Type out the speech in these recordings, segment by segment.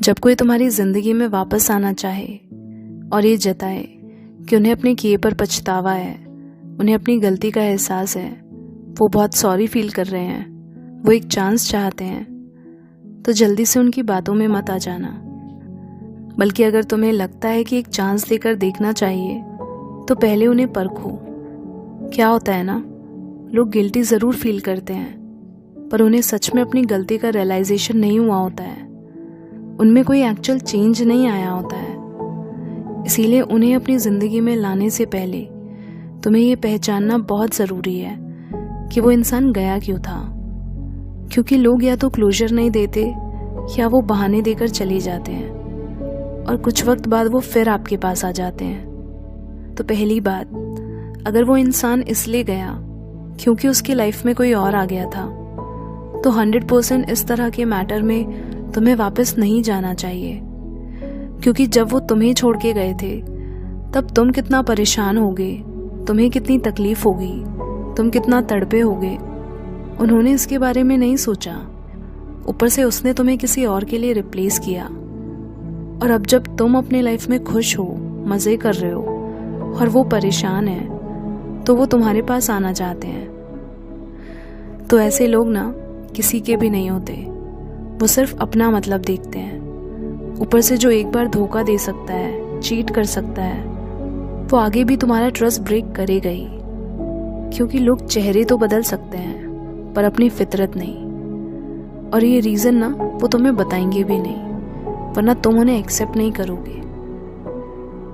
जब कोई तुम्हारी ज़िंदगी में वापस आना चाहे और ये जताए कि उन्हें अपने किए पर पछतावा है, उन्हें अपनी गलती का एहसास है, वो बहुत सॉरी फील कर रहे हैं, वो एक चांस चाहते हैं, तो जल्दी से उनकी बातों में मत आ जाना। बल्कि अगर तुम्हें लगता है कि एक चांस देकर देखना चाहिए तो पहले उन्हें परखो। क्या होता है ना, लोग गिल्टी ज़रूर फील करते हैं पर उन्हें सच में अपनी गलती का रियलाइजेशन नहीं हुआ होता है, उनमें कोई एक्चुअल चेंज नहीं आया होता है। इसीलिए उन्हें अपनी ज़िंदगी में लाने से पहले तुम्हें ये पहचानना बहुत ज़रूरी है कि वो इंसान गया क्यों था। क्योंकि लोग या तो क्लोजर नहीं देते या वो बहाने देकर चले जाते हैं और कुछ वक्त बाद वो फिर आपके पास आ जाते हैं। तो पहली बात, अगर वो इंसान इसलिए गया क्योंकि उसकी लाइफ में कोई और आ गया था, तो 100% इस तरह के मैटर में तुम्हें वापस नहीं जाना चाहिए। क्योंकि जब वो तुम्हें छोड़ के गए थे तब तुम कितना परेशान होगे, तुम्हें कितनी तकलीफ होगी, तुम कितना तड़पे होगे, उन्होंने इसके बारे में नहीं सोचा। ऊपर से उसने तुम्हें किसी और के लिए रिप्लेस किया। और अब जब तुम अपने लाइफ में खुश हो, मज़े कर रहे हो और वो परेशान है, तो वो तुम्हारे पास आना चाहते हैं। तो ऐसे लोग ना किसी के भी नहीं होते, वो सिर्फ अपना मतलब देखते हैं। ऊपर से जो एक बार धोखा दे सकता है, चीट कर सकता है, वो आगे भी तुम्हारा ट्रस्ट ब्रेक करेगा ही। क्योंकि लोग चेहरे तो बदल सकते हैं पर अपनी फितरत नहीं। और ये रीज़न ना वो तुम्हें बताएंगे भी नहीं, वरना तुम उन्हें एक्सेप्ट नहीं करोगे।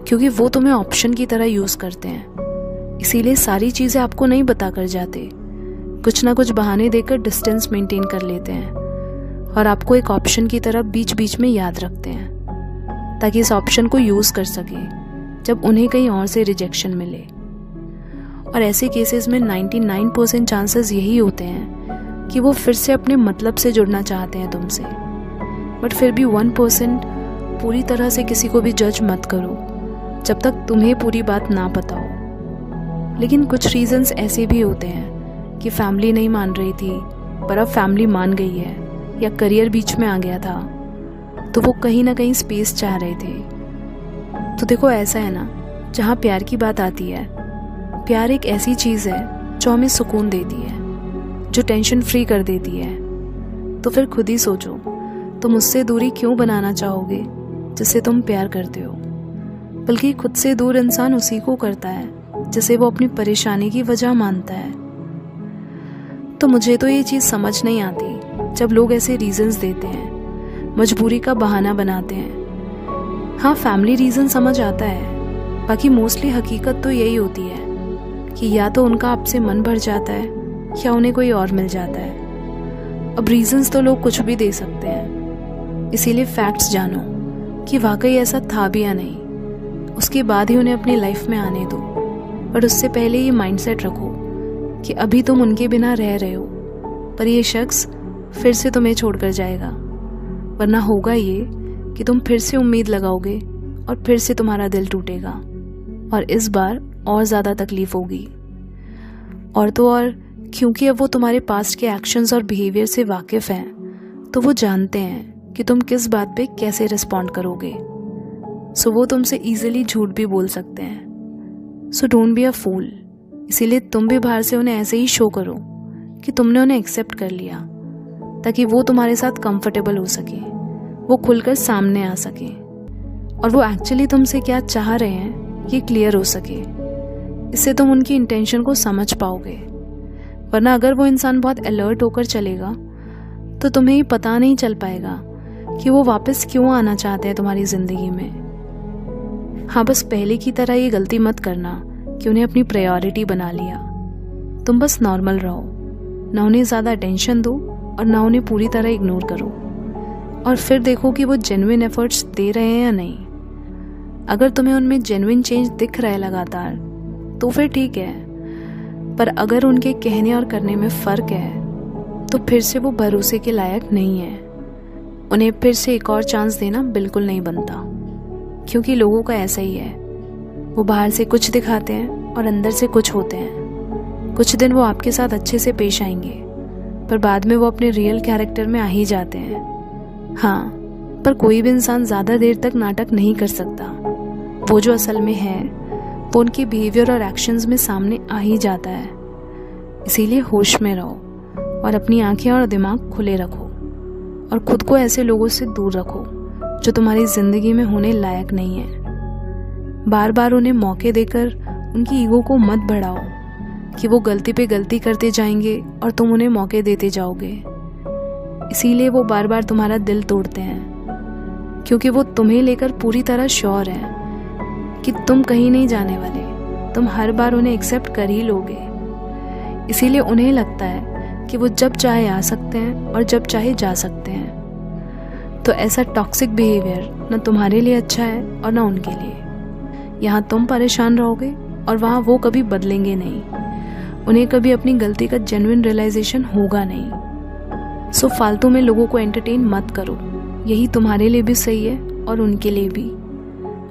क्योंकि वो तुम्हें ऑप्शन की तरह यूज़ करते हैं, इसीलिए सारी चीज़ें आपको नहीं बता कर जाते, कुछ ना कुछ बहाने देकर डिस्टेंस मेंटेन कर लेते हैं और आपको एक ऑप्शन की तरह बीच बीच में याद रखते हैं ताकि इस ऑप्शन को यूज़ कर सके जब उन्हें कहीं और से रिजेक्शन मिले। और ऐसे केसेस में 99% चांसेस यही होते हैं कि वो फिर से अपने मतलब से जुड़ना चाहते हैं तुमसे। बट फिर भी 1% पूरी तरह से किसी को भी जज मत करो जब तक तुम्हें पूरी बात ना पता हो। लेकिन कुछ रीजंस ऐसे भी होते हैं कि फैमिली नहीं मान रही थी पर अब फैमिली मान गई है, या करियर बीच में आ गया था तो वो कहीं ना कहीं स्पेस चाह रहे थे। तो देखो, ऐसा है ना, जहाँ प्यार की बात आती है, प्यार एक ऐसी चीज़ है जो हमें सुकून देती है, जो टेंशन फ्री कर देती है। तो फिर खुद ही सोचो, तुम उससे दूरी क्यों बनाना चाहोगे जिससे तुम प्यार करते हो। बल्कि खुद से दूर इंसान उसी को करता है जिसे वो अपनी परेशानी की वजह मानता है। तो मुझे तो ये चीज़ समझ नहीं आती जब लोग ऐसे रीजंस देते हैं, मजबूरी का बहाना बनाते हैं। हाँ, फैमिली रीज़न समझ आता है, बाकी मोस्टली हकीकत तो यही होती है कि या तो उनका आपसे मन भर जाता है या उन्हें कोई और मिल जाता है। अब रीजंस तो लोग कुछ भी दे सकते हैं, इसीलिए फैक्ट्स जानो कि वाकई ऐसा था भी या नहीं, उसके बाद ही उन्हें अपनी लाइफ में आने दो। पर उससे पहले ये माइंडसेट रखो कि अभी तुम उनके बिना रह रहे हो पर ये शख्स फिर से तुम्हें छोड़कर जाएगा। वरना होगा ये कि तुम फिर से उम्मीद लगाओगे और फिर से तुम्हारा दिल टूटेगा और इस बार और ज़्यादा तकलीफ होगी। और तो और क्योंकि अब वो तुम्हारे पास्ट के एक्शंस और बिहेवियर से वाकिफ़ हैं, तो वो जानते हैं कि तुम किस बात पे कैसे रिस्पॉन्ड करोगे। सो वो तुमसे ईजिली झूठ भी बोल सकते हैं। सो डोंट बी अ फूल। इसीलिए तुम भी बाहर से उन्हें ऐसे ही शो करो कि तुमने उन्हें एक्सेप्ट कर लिया, ताकि वो तुम्हारे साथ कंफर्टेबल हो सके, वो खुलकर सामने आ सके और वो एक्चुअली तुमसे क्या चाह रहे हैं ये क्लियर हो सके। इससे तुम उनकी इंटेंशन को समझ पाओगे। वरना अगर वो इंसान बहुत अलर्ट होकर चलेगा तो तुम्हें ही पता नहीं चल पाएगा कि वो वापस क्यों आना चाहते हैं तुम्हारी ज़िंदगी में। हाँ, बस पहले की तरह ये गलती मत करना कि उन्हें अपनी प्रायोरिटी बना लिया। तुम बस नॉर्मल रहो, ना उन्हें ज़्यादा अटेंशन दो और ना उन्हें पूरी तरह इग्नोर करो। और फिर देखो कि वो जेन्युइन एफर्ट्स दे रहे हैं या नहीं। अगर तुम्हें उनमें जेन्युइन चेंज दिख रहा है लगातार तो फिर ठीक है, पर अगर उनके कहने और करने में फ़र्क है तो फिर से वो भरोसे के लायक नहीं है। उन्हें फिर से एक और चांस देना बिल्कुल नहीं बनता। क्योंकि लोगों का ऐसा ही है, वो बाहर से कुछ दिखाते हैं और अंदर से कुछ होते हैं। कुछ दिन वो आपके साथ अच्छे से पेश आएंगे पर बाद में वो अपने रियल कैरेक्टर में आ ही जाते हैं। हाँ, पर कोई भी इंसान ज़्यादा देर तक नाटक नहीं कर सकता। वो जो असल में है वो उनके बिहेवियर और एक्शंस में सामने आ ही जाता है। इसीलिए होश में रहो और अपनी आंखें और दिमाग खुले रखो और खुद को ऐसे लोगों से दूर रखो जो तुम्हारी ज़िंदगी में होने लायक नहीं है। बार बार उन्हें मौके देकर उनकी ईगो को मत बढ़ाओ कि वो गलती पे गलती करते जाएंगे और तुम उन्हें मौके देते जाओगे। इसीलिए वो बार बार तुम्हारा दिल तोड़ते हैं, क्योंकि वो तुम्हें लेकर पूरी तरह श्योर हैं कि तुम कहीं नहीं जाने वाले, तुम हर बार उन्हें एक्सेप्ट कर ही लोगे। इसीलिए उन्हें लगता है कि वो जब चाहे आ सकते हैं और जब चाहे जा सकते हैं। तो ऐसा टॉक्सिक बिहेवियर न तुम्हारे लिए अच्छा है और न उनके लिए। यहाँ तुम परेशान रहोगे और वहाँ वो कभी बदलेंगे नहीं। उन्हें कभी अपनी गलती का जेन्युइन रियलाइजेशन होगा नहीं। सो फालतू में लोगों को एंटरटेन मत करो। यही तुम्हारे लिए भी सही है और उनके लिए भी।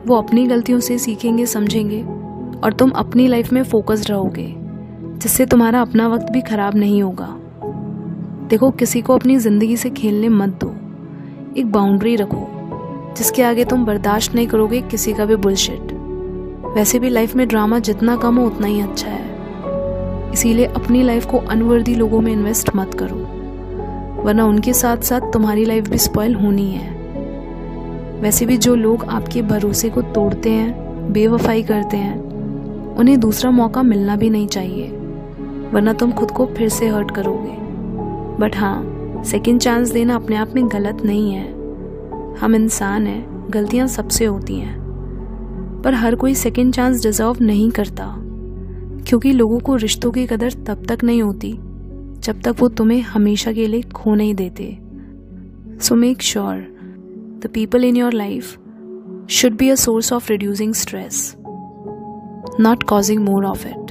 वो अपनी गलतियों से सीखेंगे, समझेंगे और तुम अपनी लाइफ में फोकस्ड रहोगे, जिससे तुम्हारा अपना वक्त भी खराब नहीं होगा। देखो, किसी को अपनी ज़िंदगी से खेलने मत दो। एक बाउंड्री रखो जिसके आगे तुम बर्दाश्त नहीं करोगे किसी का भी बुलशिट। वैसे भी लाइफ में ड्रामा जितना कम हो उतना ही अच्छा है। इसीलिए अपनी लाइफ को अनवर्दी लोगों में इन्वेस्ट मत करो, वरना उनके साथ साथ तुम्हारी लाइफ भी स्पॉइल होनी है। वैसे भी जो लोग आपके भरोसे को तोड़ते हैं, बेवफाई करते हैं, उन्हें दूसरा मौका मिलना भी नहीं चाहिए, वरना तुम खुद को फिर से हर्ट करोगे। बट हाँ, सेकंड चांस देना अपने आप में गलत नहीं है। हम इंसान हैं, गलतियां सबसे होती हैं, पर हर कोई सेकंड चांस डिजर्व नहीं करता, क्योंकि लोगों को रिश्तों की कदर तब तक नहीं होती जब तक वो तुम्हें हमेशा के लिए खो नहीं देते। So make sure the people in your life should be a source of reducing stress, not causing more of it.